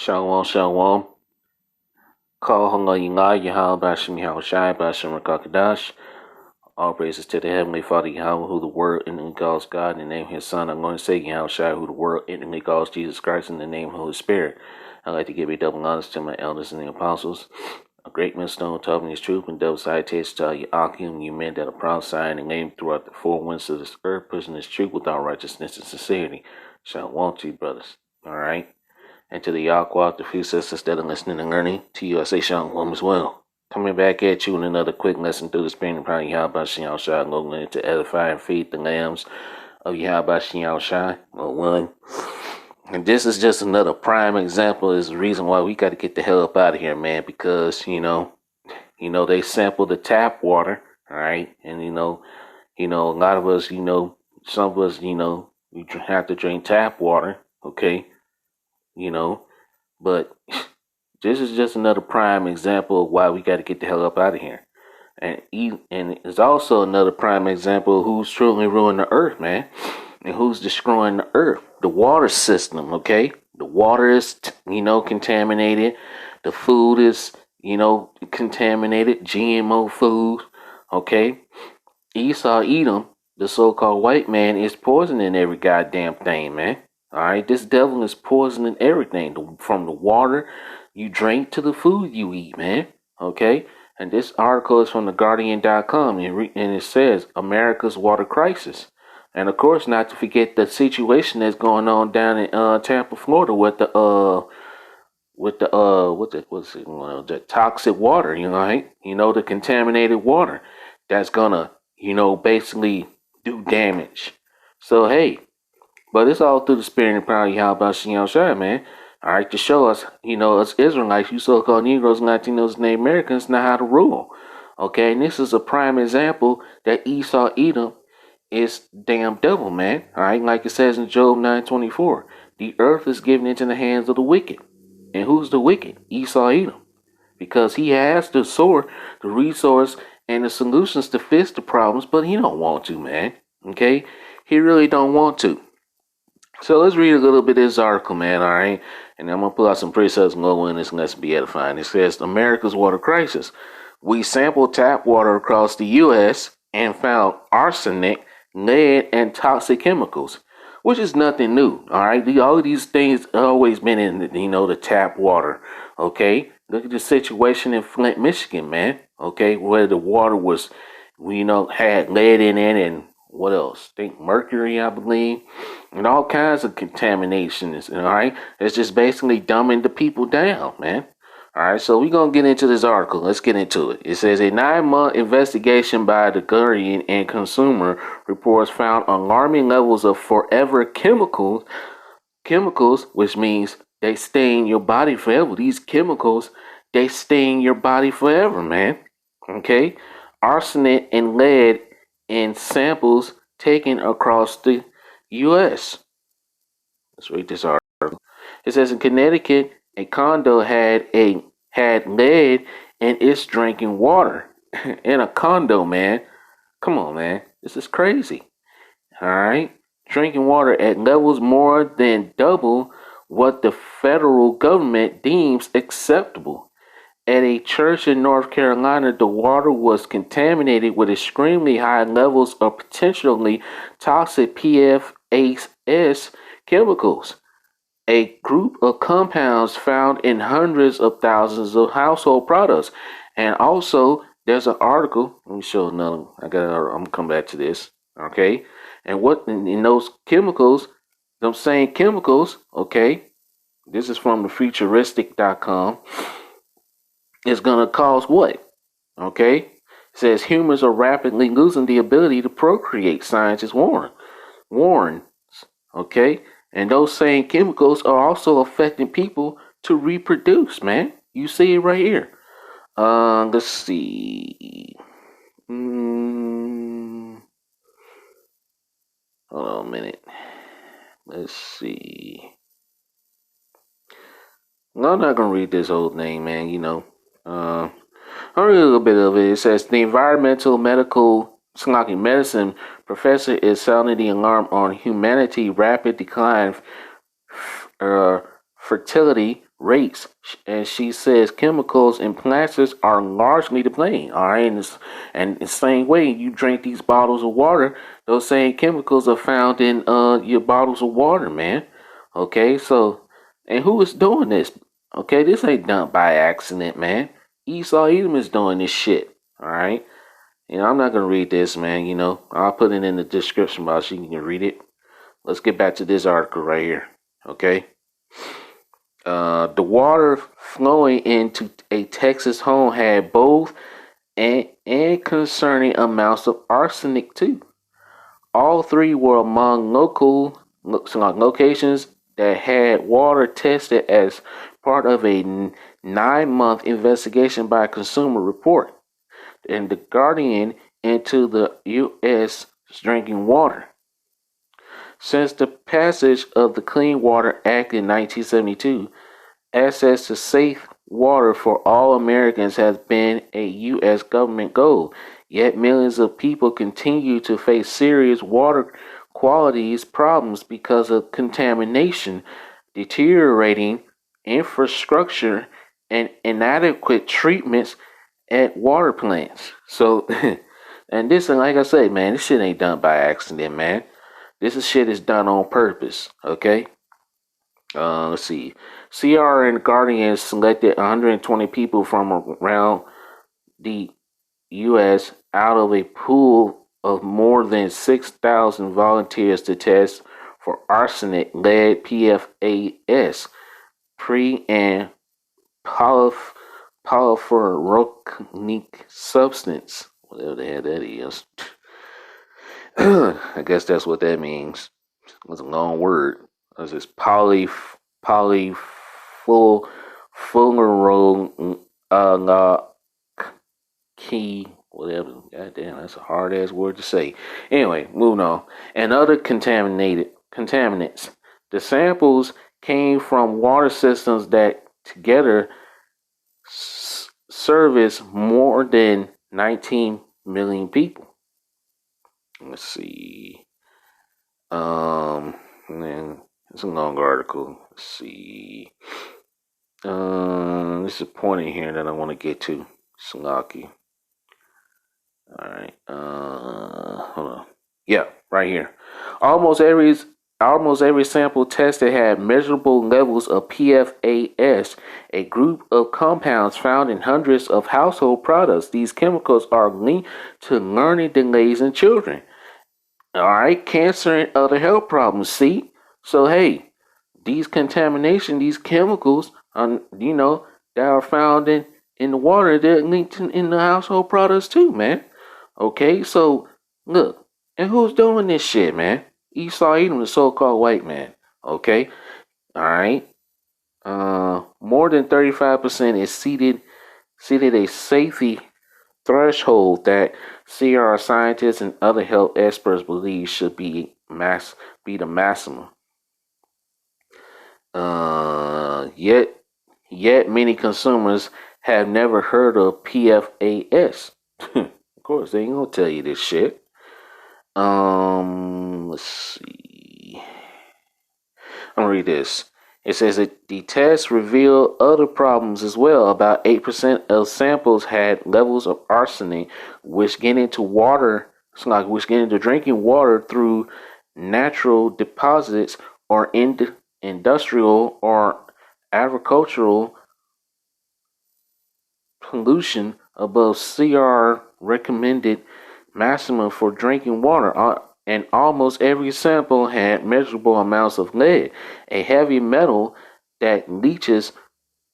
Shalom, shalom. Call Hanga Yinga, Yahal Bashim Yahal Shai, Bashim Rakakadash. All praises to the Heavenly Father, Yahweh, who the Word intimately calls God, in the name of His Son. I'm going to say Yahal Shai, who the Word intimately calls Jesus Christ, in the name of the Holy Spirit. I'd like to give a double honors to my elders and the apostles. A great millstone taught me His truth, and double side taste to you, Akim, you men that are prophesying and name throughout the four winds of this earth, pushing His truth without righteousness and sincerity. Shalom to you, brothers. All right. And to the Yahweh, the few sisters that are listening and learning, to you I say shalom as well. Coming back at you in another quick lesson through the Spirit and power of Yahweh Shem Shai, going to edify and feed the lambs of Yahweh Shem Shai, one. And this is just another prime example, is the reason why we got to get the hell up out of here, man, because, they sample the tap water, all right? And, a lot of us, some of us, we have to drink tap water, okay? But this is just another prime example of why we got to get the hell up out of here. And it's also another prime example of who's truly ruining the earth, man, and who's destroying the earth. The water system, okay? The water is, contaminated. The food is, contaminated. GMO food, okay? Esau Edom, the so-called white man, is poisoning every goddamn thing, man. All right, this devil is poisoning everything, from the water you drink to the food you eat, man. Okay, and this article is from theguardian.com, and it says America's water crisis, and of course, not to forget the situation that's going on down in Tampa, Florida, with the toxic water, right? The contaminated water that's gonna, basically do damage. So hey. But it's all through the Spirit and power of Yahweh Shem Shai, man. All right, to show us, us Israelites, you so-called Negroes, Latinos, and Americans, know how to rule. Okay, and this is a prime example that Esau Edom is damn devil, man. All right, like it says in Job 9:24, the earth is given into the hands of the wicked. And who's the wicked? Esau Edom. Because he has the sword, the resource, and the solutions to fix the problems, but he don't want to, man. Okay, he really don't want to. So let's read a little bit of this article, man, all right? And I'm going to pull out some precepts and go in this and let's be edifying. It says, America's water crisis. We sampled tap water across the U.S. and found arsenic, lead, and toxic chemicals, which is nothing new, all right? All of these things have always been in, the tap water, okay? Look at the situation in Flint, Michigan, man, okay? Where the water was, had lead in it and what else? Think mercury, I believe, and all kinds of contaminations. All right, it's just basically dumbing the people down, man. All right, so we're gonna get into this article. Let's get into it. It says a 9-month investigation by the Guardian and Consumer Reports found alarming levels of forever chemicals, which means they stay in your body forever. These chemicals, they stay in your body forever, man. Okay, arsenic and lead in samples taken across the U.S. Let's read this article. It says in Connecticut, a condo had lead in its drinking water. In a condo, man. Come on, man. This is crazy. All right. Drinking water at levels more than double what the federal government deems acceptable. At a church in North Carolina, the water was contaminated with extremely high levels of potentially toxic PFAS chemicals, a group of compounds found in hundreds of thousands of household products. And also, there's an article. Let me show another. I'm gonna come back to this. Okay, and what in those chemicals, those same chemicals. Okay, this is from the futuristic.com. Is going to cause what? Okay? It says humans are rapidly losing the ability to procreate, scientists warns. Okay? And those same chemicals are also affecting people to reproduce, man. You see it right here. Let's see. Hold on a minute. Let's see. No, I'm not going to read this whole thing, man, I'll read a little bit of it. It says the environmental medicine professor is sounding the alarm on humanity rapid decline, fertility rates. And she says chemicals and plastics are largely to blame. All right, and the same way you drink these bottles of water, those same chemicals are found in your bottles of water, man. Okay, so and who is doing this? Okay, this ain't done by accident, man. Esau Edom is doing this shit. All right. I'm not gonna read this, man. I'll put it in the description box so you can read it. Let's get back to this article right here. Okay. The water flowing into a Texas home had both and concerning amounts of arsenic too. All three were among locations that had water tested as part of a 9-month investigation by Consumer Report and the Guardian into the U.S. drinking water. Since the passage of the Clean Water Act in 1972, access to safe water for all Americans has been a U.S. government goal, yet millions of people continue to face serious water quality problems because of contamination, deteriorating infrastructure, and inadequate treatments at water plants. So, and this, like I say, man, this shit ain't done by accident, man. Shit is done on purpose, okay? Let's see. CR and Guardian selected 120 people from around the U.S. out of a pool of more than 6,000 volunteers to test for arsenic, lead, PFAS, pre and polyfluoroalkyl substance, whatever the hell that is. I guess that's what that means. It's a long word. It's just polyfluoroalkyl whatever. Goddamn, that's a hard ass word to say. Anyway, moving on. And other contaminants. The samples came from water systems that together service more than 19 million people. Let's see. Man, it's a long article. Let's see. There's a point in here that I want to get to. Slocky. Alright. Hold on. Yeah, right here. Almost every sample tested had measurable levels of PFAS, a group of compounds found in hundreds of household products. These chemicals are linked to learning delays in children. Alright, cancer and other health problems. See? So hey, these chemicals, that are found in the water, they're linked in the household products too, man. Okay, so look, and who's doing this shit, man? Esau Edom, the so-called white man. Okay, all right. More than 35% is seated a safety threshold that CR scientists and other health experts believe should be the maximum. Yet many consumers have never heard of PFAS. Of course, they ain't gonna tell you this shit. Let's see. I'm gonna read this. It says that the test revealed other problems as well. About 8% of samples had levels of arsenic, which get into drinking water through natural deposits or industrial or agricultural pollution above CR recommended maximum for drinking water. And almost every sample had measurable amounts of lead, a heavy metal that leaches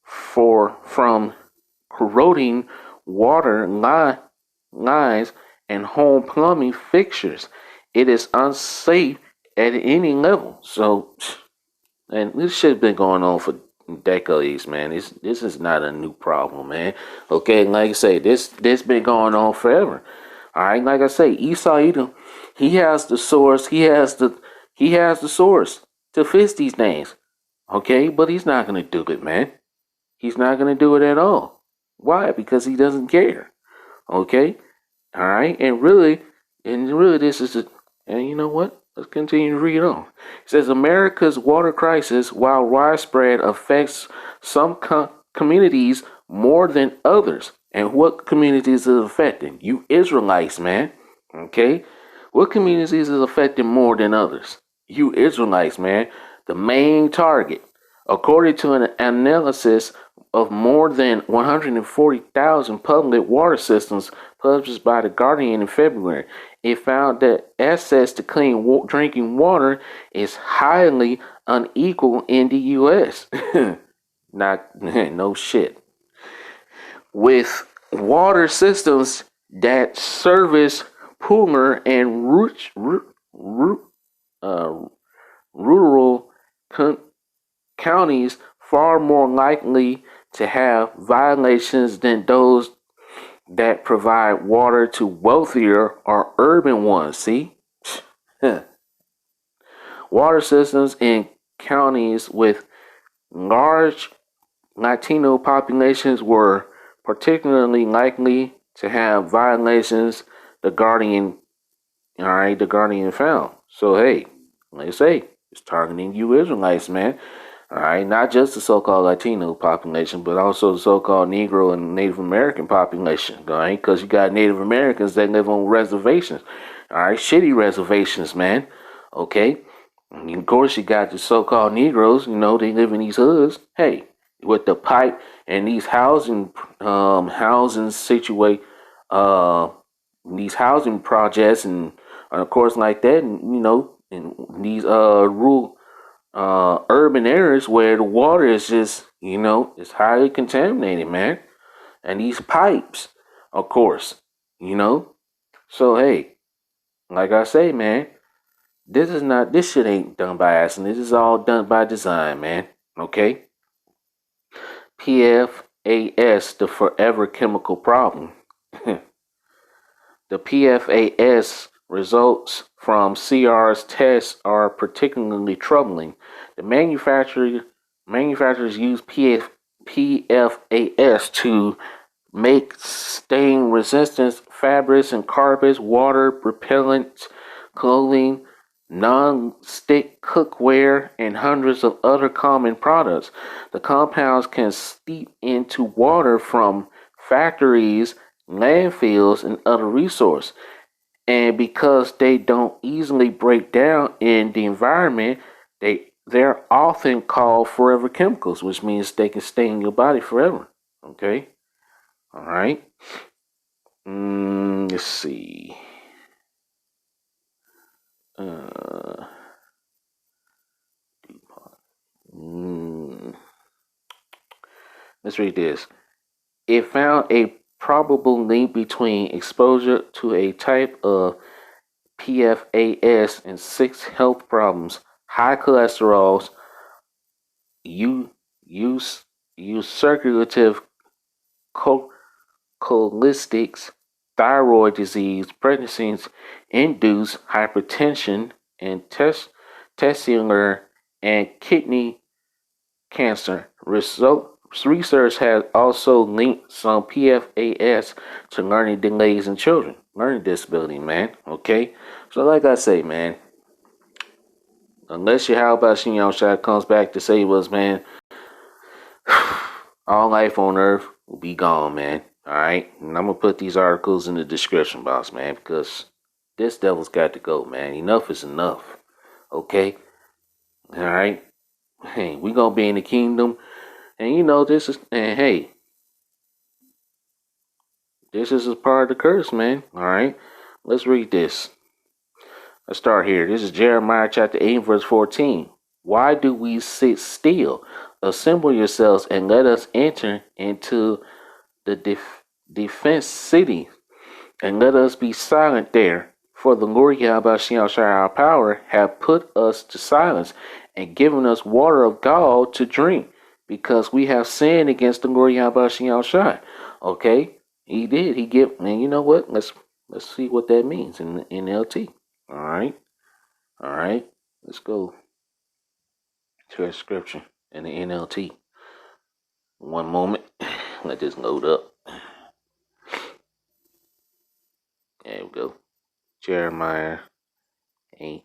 from corroding water lines and home plumbing fixtures. It is unsafe at any level. So, and this shit's been going on for decades, man. This is not a new problem, man. Okay, like I say, this been going on forever. All right, like I say, Esau Edom, he has the source. He has the source to fix these things. Okay, but he's not gonna do it, man. He's not gonna do it at all. Why? Because he doesn't care. Okay, all right, and really, this is and you know what? Let's continue to read on. It says America's water crisis, while widespread, affects some communities more than others. And what communities is it affecting? You Israelites, man. Okay? What communities is it affecting more than others? You Israelites, man. The main target. According to an analysis of more than 140,000 public water systems published by The Guardian in February, it found that access to clean drinking water is highly unequal in the U.S. Not no shit. With water systems that service poorer and uh, rural counties far more likely to have violations than those that provide water to wealthier or urban ones. See? Water systems in counties with large Latino populations were particularly likely to have violations, the Guardian, the Guardian found. So hey, like I say, it's targeting you Israelites, man. All right, not just the so-called Latino population, but also the so-called Negro and Native American population. All right, because you got Native Americans that live on reservations. All right, shitty reservations, man. Okay, and of course you got the so-called Negroes. You know, they live in these hoods. Hey, with the pipe and these housing situate, these housing projects, and of course like that, and you know, in these rural urban areas where the water is just, you know, it's highly contaminated, man. And these pipes, of course, you know. So hey, like I say, man, this shit ain't done by accident. This is all done by design, man. Okay? PFAS, the forever chemical problem. The PFAS results from CR's tests are particularly troubling. The manufacturers use PFAS to make stain resistant fabrics and carpets, water repellent clothing, non-stick cookware, and hundreds of other common products. The compounds can seep into water from factories, landfills, and other resources. And because they don't easily break down in the environment, they're often called forever chemicals, which means they can stay in your body forever. Okay? All right. Let's see. Uh, mm, let's read this. It found a probable link between exposure to a type of PFAS and six health problems: high cholesterol, u- use, ulcerative colitis, thyroid disease, pregnancy-induced hypertension, and testicular and kidney cancer. Research has also linked some PFAS to learning delays in children, learning disability, man. Okay? So, like I say, man, unless Yahweh Shem Shai comes back to save us, man, all life on earth will be gone, man. Alright? And I'm gonna put these articles in the description box, man, because this devil's got to go, man. Enough is enough. Okay? Alright? Hey, we gonna be in the kingdom. And you know this is, and hey, this is a part of the curse, man. Alright? Let's read this. Let's start here. This is Jeremiah chapter 8, verse 14. Why do we sit still? Assemble yourselves and let us enter into the defense city, and let us be silent there. For the Lord Yahweh our power, have put us to silence and given us water of gall to drink, because we have sinned against the Lord Yahweh. Okay, he did. He give, and you know what? Let's see what that means in the NLT. All right, all right. Let's go to our scripture in the NLT. One moment. Let this load up. There we go. Jeremiah 8.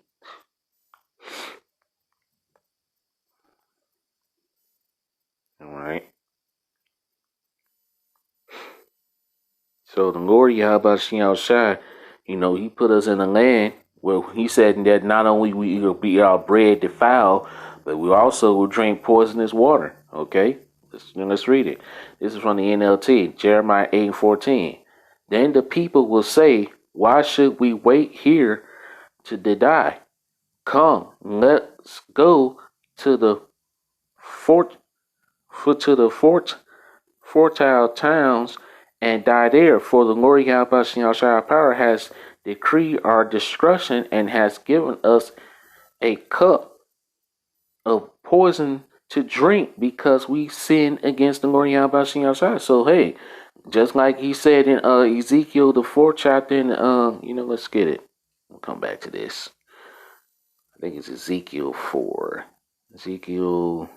So the Lord Yahweh Shai, he put us in a land where he said that not only we will be our bread defiled, but we also will drink poisonous water. Okay? Let's read it. This is from the NLT, Jeremiah 8:14. Then the people will say, why should we wait here to die? Come, let's go to the fort, to the fertile towns and die there. For the Lord Yahweh Shah power has decreed our destruction and has given us a cup of poison to drink because we sinned against the Lord Yahweh Shah. So hey, just like he said in Ezekiel the 4th chapter, and let's get it. We'll come back to this. I think it's Ezekiel 4. Ezekiel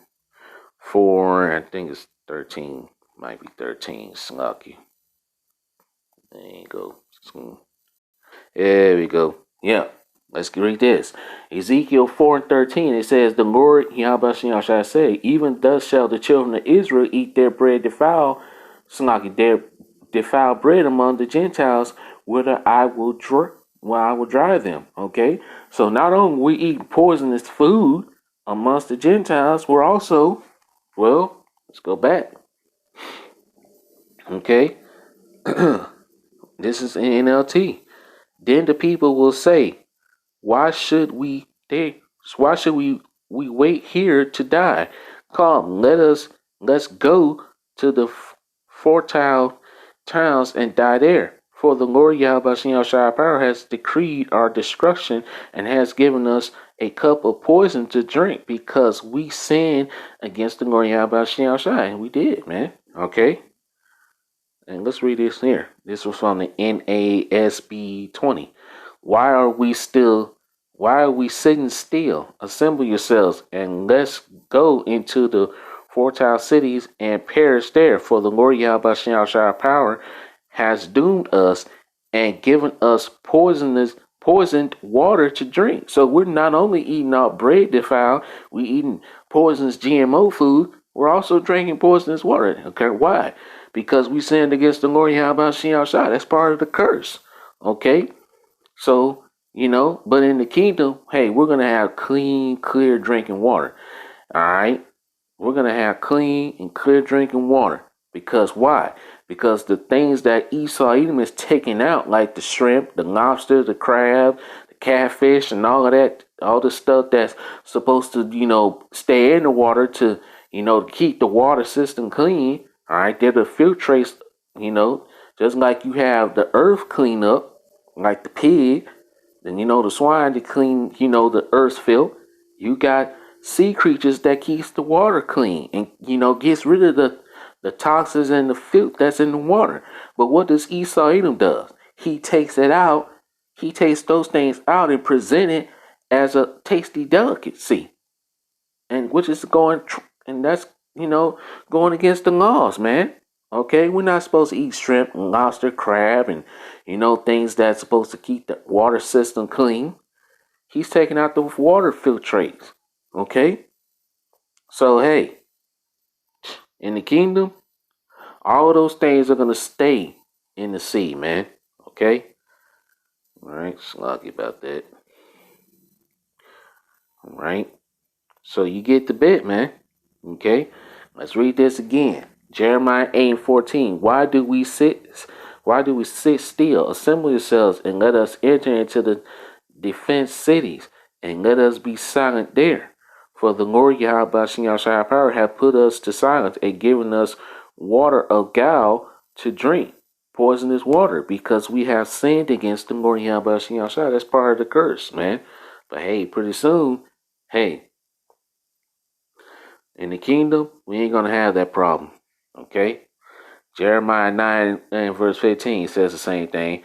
4, I think it's 13. Might be 13. Slucky. There you go. There we go. Yeah. Let's read this. Ezekiel 4:13. It says, the Lord Yahweh shall say, even thus shall the children of Israel eat their bread defiled, their defiled bread among the Gentiles, whither I will drive them. Okay? So not only we eat poisonous food amongst the Gentiles, we're also, well, let's go back. Okay? This is in NLT. Then the people will say, why should we wait here to die? Come, let's go to the fertile towns and die there. For the Lord Yahweh Shah power has decreed our destruction and has given us a cup of poison to drink because we sinned against the Lord Yahweh Shah. And we did, man. Okay. And let's read this here. This was from the NASB 20. Why are we sitting still? Assemble yourselves and let's go into the fertile cities and perish there. For the Lord Yahweh Shah power has doomed us and given us poisoned water to drink. So we're not only eating our bread defiled, we're eating poisonous GMO food. We're also drinking poisonous water. Okay, why? Because we sinned against the Lord Yahweh Shah. That's part of the curse. Okay? So, but in the kingdom, hey, we're going to have clean, clear drinking water. All right? We're going to have clean and clear drinking water. Because why? Because the things that Esau Edom is taking out, like the shrimp, the lobster, the crab, the catfish, and all of that, all the stuff that's supposed to, stay in the water to, keep the water system clean. All right, they're the filtrates, just like you have the earth clean up, like the pig, then the swine to clean, the earth's filth. You got sea creatures that keeps the water clean and gets rid of the toxins and the filth that's in the water. But what does Esau Edom does? He takes it out. He takes those things out and present it as a tasty delicacy, and which is and that's going against the laws, man. Okay, we're not supposed to eat shrimp, lobster, crab, and things that's supposed to keep the water system clean. He's taking out the water filtrates. Okay, so hey, in the kingdom, all of those things are gonna stay in the sea, man. Okay, all right, sloggy about that. All right, so you get the bit, man. Okay, let's read this again. Jeremiah 8:14. Why do we sit still? Assemble yourselves and let us enter into the defense cities, and let us be silent there. For the Lord Yahweh Shah power hath put us to silence and given us water of gall to drink, poisonous water, because we have sinned against the Lord Yahweh Shah. That's part of the curse, man. But hey, pretty soon, hey, in the kingdom, we ain't gonna have that problem. Okay? Jeremiah 9 and verse 15 says the same thing.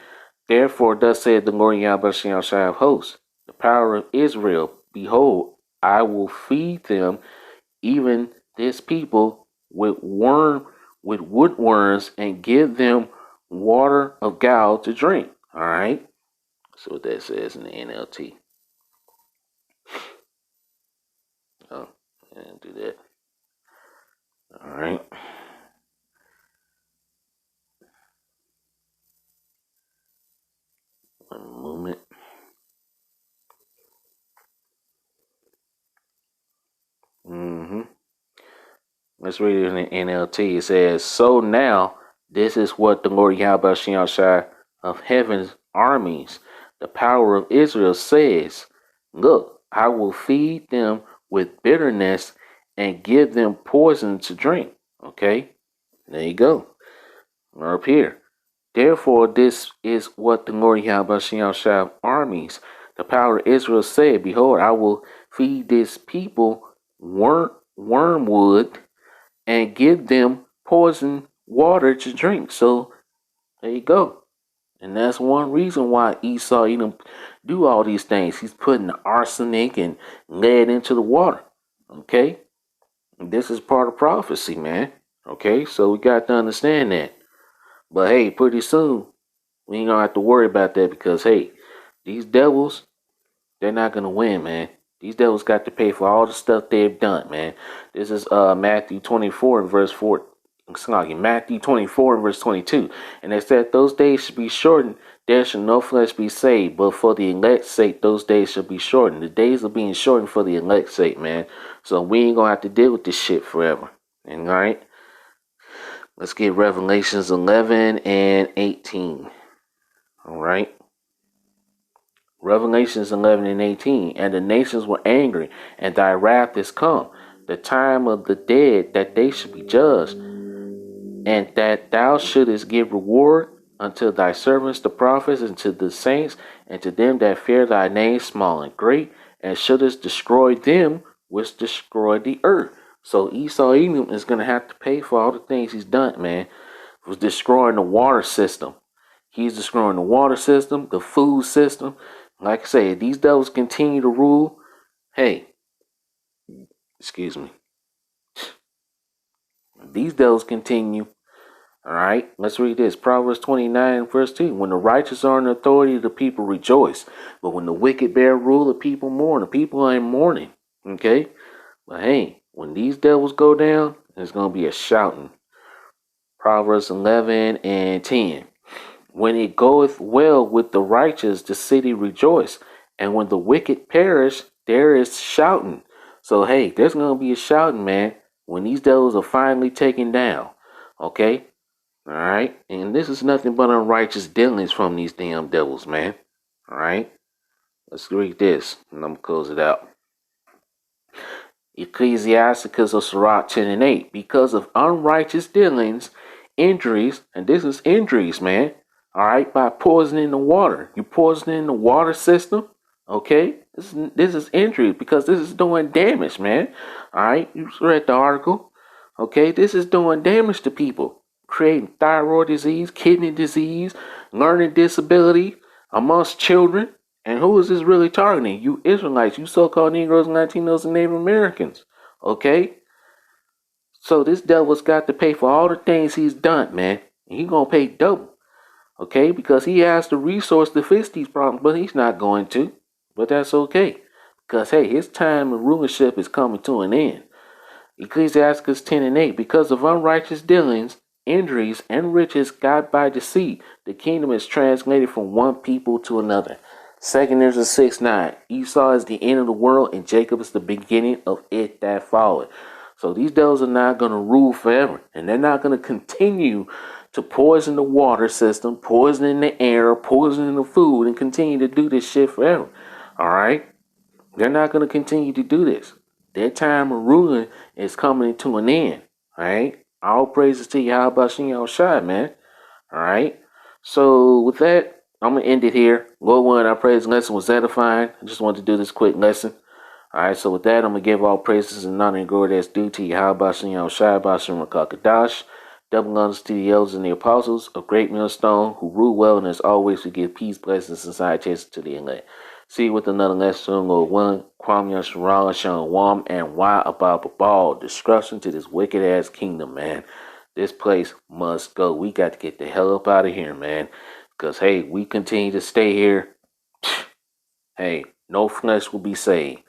Therefore, thus said the Lord Yahweh Shah of hosts, the power of Israel, behold, I will feed them, even this people, with woodworms, and give them water of gall to drink. All right. That's what that says in the NLT. Oh, and do that. All right. Mm-hmm. Let's read it in the NLT. It says, "So now, this is what the Lord Yahweh Shai of heaven's armies, the power of Israel, says. Look, I will feed them with bitterness and give them poison to drink." Okay, there you go. We're up here. Therefore, this is what the Lord Yahweh Shai of armies, the power of Israel, said. Behold, I will feed this people wormwood and give them poison water to drink. So there you go. And that's one reason why Esau do all these things. He's putting the arsenic and lead into the water. Okay? And this is part of prophecy, man. Okay? So we got to understand that. But hey, pretty soon, we ain't gonna have to worry about that because hey, these devils, they're not gonna win, man. These devils got to pay for all the stuff they've done, man. This is Matthew 24 and verse 4. Matthew 24 and verse 22. And it said, "Those days should be shortened, there shall no flesh be saved, but for the elect's sake, those days shall be shortened." The days are being shortened for the elect's sake, man. So we ain't gonna have to deal with this shit forever. And all right, let's get Revelations 11 and 18. All right. Revelations 11 and 18. "And the nations were angry, and thy wrath is come, the time of the dead, that they should be judged, and that thou shouldest give reward unto thy servants the prophets, and to the saints, and to them that fear thy name, small and great, and shouldest destroy them which destroy the earth." So Esau Edom is going to have to pay for all the things he's done, man. Was destroying the water system. He's destroying the water system, the food system. Like I say, if these devils continue to rule, hey, excuse me, if these devils continue, all right, let's read this. Proverbs 29, verse 2. "When the righteous are in authority, the people rejoice. But when the wicked bear rule, the people mourn." The people are in mourning. Okay? But hey, when these devils go down, there's going to be a shouting. Proverbs 11 and 10. "When it goeth well with the righteous, the city rejoice. And when the wicked perish, there is shouting." So hey, there's going to be a shouting, man, when these devils are finally taken down. Okay? All right, and this is nothing but unrighteous dealings from these damn devils, man. All right, let's read this, and I'm gonna close it out. Ecclesiasticus of Sirach 10 and 8. "Because of unrighteous dealings, injuries," and this is injuries, man. All right, by poisoning the water. You poisoning the water system, okay? This is injury because this is doing damage, man. All right, you read the article. Okay, this is doing damage to people, creating thyroid disease, kidney disease, learning disability amongst children. And who is this really targeting? You Israelites, you so-called Negroes, Latinos, and Native Americans. Okay? So this devil's got to pay for all the things he's done, man. And he's going to pay double. Okay? Because he has the resource to fix these problems, but he's not going to. But that's okay. Because, hey, his time of rulership is coming to an end. Ecclesiasticus 10 and 8. "Because of unrighteous dealings, injuries, and riches got by deceit, the kingdom is translated from one people to another." 2 Ezra 6:9. "Esau is the end of the world, and Jacob is the beginning of it that followed." So these devils are not going to rule forever, and they're not going to continue to poison the water system, poisoning the air, poisoning the food, and continue to do this shit forever. All right? They're not going to continue to do this. Their time of ruling is coming to an end. All right. All praises to Yahweh Shem Shai, man. All right. So with that, I'm gonna end it here. Lord willing, our praise lesson was edifying. I just wanted to do this quick lesson. All right. So with that, I'm gonna give all praises and honor and glory that's due to Yahweh Shem Shai, Bashim Rakakadash. Double honors to the elders and the apostles of Great Millstone who rule well, and as always we give peace, blessings, and salutations to the elect. See you with another lesson, Lord willing. Kwam Yasharal, Shalom, and why about the ball? Destruction to this wicked ass kingdom, man. This place must go. We got to get the hell up out of here, man. Because, hey, we continue to stay here. Hey, no flesh will be saved.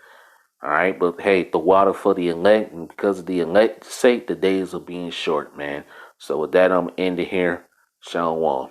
All right, but hey, the water for the elect, and because of the elect's sake, the days are being short, man. So with that, I'm ending here. Shalom.